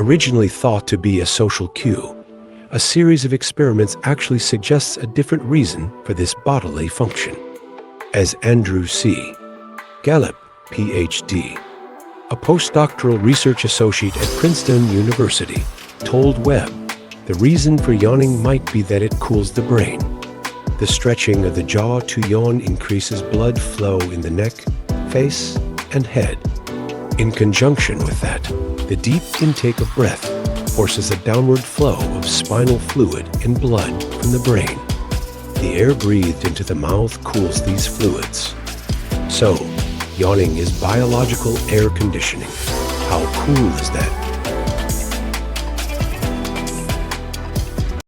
Originally thought to be a social cue, a series of experiments actually suggests a different reason for this bodily function. As Andrew C. Gallup, Ph.D., a postdoctoral research associate at Princeton University, told Webb, the reason for yawning might be that it cools the brain. The stretching of the jaw to yawn increases blood flow in the neck, face, and head. In conjunction with that, the deep intake of breath forces a downward flow of spinal fluid and blood from the brain. The air breathed into the mouth cools these fluids. So, yawning is biological air conditioning. How cool is that?